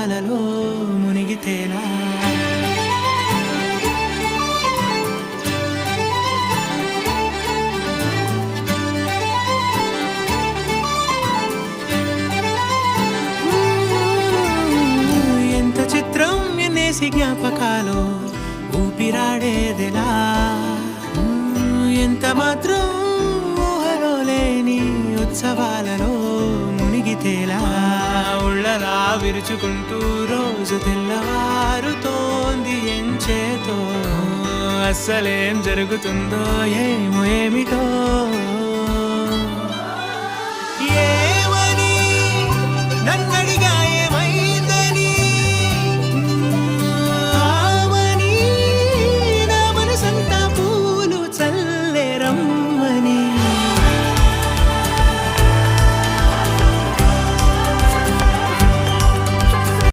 ఉత్సవాలలో మునిగితేలా ఎంత చిత్రం ఎన్నేసి జ్ఞాపకాలు ఊపిరాడేదెలా ఎంత మాత్రం ఊహలో లేని ఉత్సవాలలో మునిగితేలా ఉళ్ళలా విరుచుకుంటూ రోజు తెల్లవారుతోంది ఎంచేతో అస్సలేం జరుగుతుందో ఏమో ఏమిటో